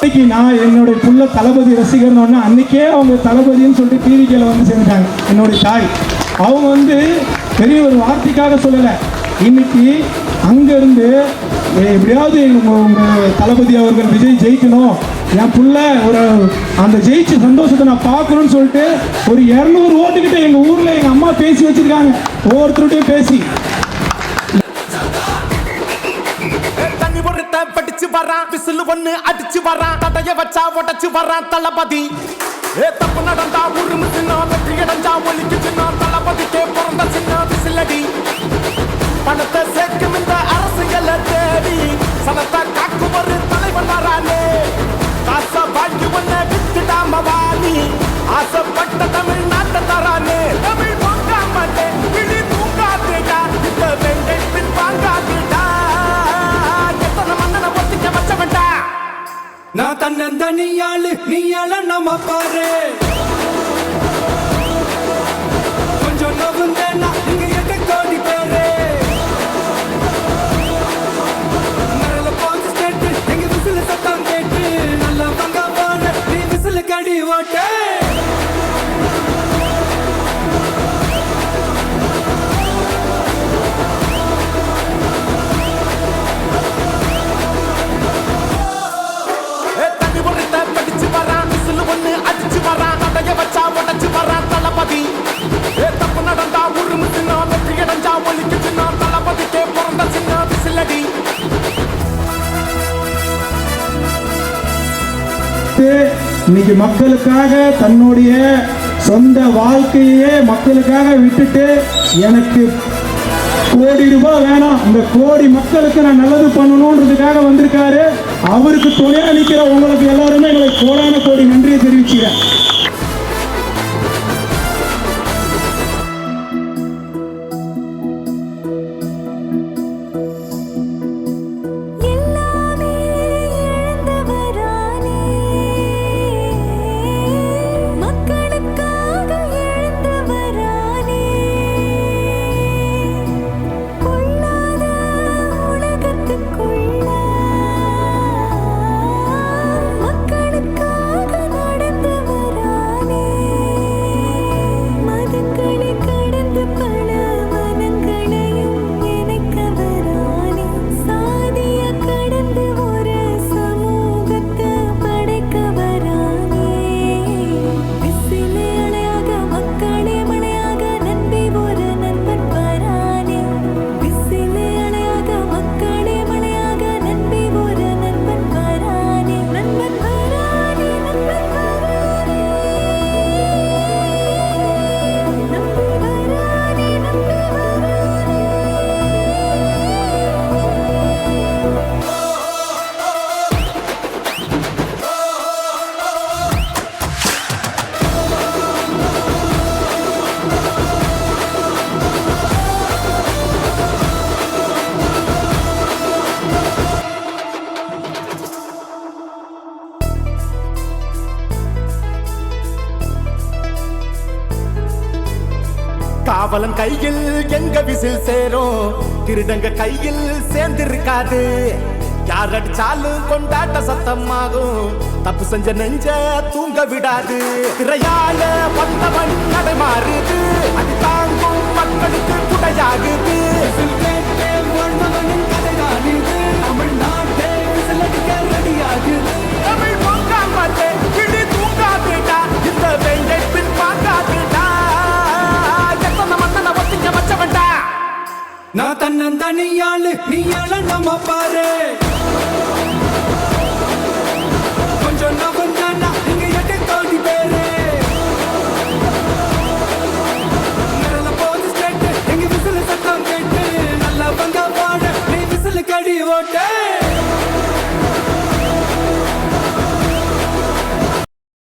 இன்னைக்கு நான் என்னுடைய புள்ள தளபதி ரசிகர்னு அன்னைக்கே அவங்க தளபதின்னு சொல்லிட்டு டிவிக்கில் வந்து சேர்ந்துட்டாங்க. என்னுடைய தாய் அவங்க வந்து பெரிய ஒரு வார்த்தைக்காக சொல்லலை. இன்னைக்கு அங்கேருந்து எப்படியாவது உங்கள் தளபதி அவர்கள் விஜய் ஜெயிக்கணும், என் புள்ள ஒரு அந்த ஜெயிச்ச சந்தோஷத்தை நான் பார்க்கணும்னு சொல்லிட்டு ஒரு 200 ஓட்டுக்கிட்ட எங்கள் ஊரில் எங்கள் அம்மா பேசி வச்சுருக்காங்க. ஒவ்வொருத்தருட்டையும் பேசி படிச்சு வரான், விசில் ஒண்ணு அடிச்சு வரான், தடைய வச்சா உடச்சு வரான் தளபதி. தப்பு நடந்தா உருமுச்சுனா, வெற்றி அடைஞ்சா ஒலிக்குச்சுனா, தளபதிக்கே பிறந்த சின்ன விசிலடி. பணத்தை சேர்க்கும் இந்த அரசியலை தேடி சனத்தை காக்கும் ஒரு தலைவன் வரானே. காசை வாங்கி ஒன்ன வித்துடாம வாணி, ஆசைப்பட்ட தமிழ்நாட்டை தரானே. தமிழ் வாங்காமட்டே விழி தூங்காதேடா, இந்த வெங்கை பின் வாங்காதேடா. நான் தன்னந்த நீயாள நம்ம பாரு. கொஞ்சம் நோவுந்தேன்னா இங்க 8 கோடி பேரு. நல்ல போச்சு ஸ்டேட் எங்க விசில் சத்தம் கேட்டு, நல்ல பங்க போன நீ விசில் கடி ஓட்டு. தப்பு நடந்தா உருமுச்சுனா, வெற்றி அடைஞ்சா ஒலிக்குச்சுனா, தளபதிக்கே பிறந்த சின்ன விசிலடி. இன்னைக்கு மக்களுக்காக தன்னுடைய சொந்த வாழ்க்கையே மக்களுக்காக விட்டுட்டு எனக்கு கோடி ரூபாய் வேணாம், இந்த கோடி மக்களுக்கு நான் நல்லது பண்ணணும்ன்றதுக்காக வந்திருக்காரு. அவருக்கு துணை அளிக்கிற உங்களுக்கு எல்லாருமே எங்களை கோடான கோடி நன்றியை தெரிவிச்சுக்கிறேன். காவலன் கையில் எங்க விசில் சேரும், திருடங்க கையில் சேர்ந்திருக்காது. யார் அடிச்சாலும் கொண்டாட்ட சத்தமாகும், தப்பு செஞ்ச நெஞ்ச தூங்க விடாது. திரையால வந்தவன் நடை மாறுது, அது தாங்கும் மக்களுக்கு குடையாகுது. தமிழ்நாட்டே விசில் அடிக்க ரெடியாகுது. தமிழ் வாங்காமட்டே கிளி தூங்காதுடா, இந்த வெங்கை பின் வாங்காதுடா. நான் தன்னந்த நீயாள நம்ம பாரு.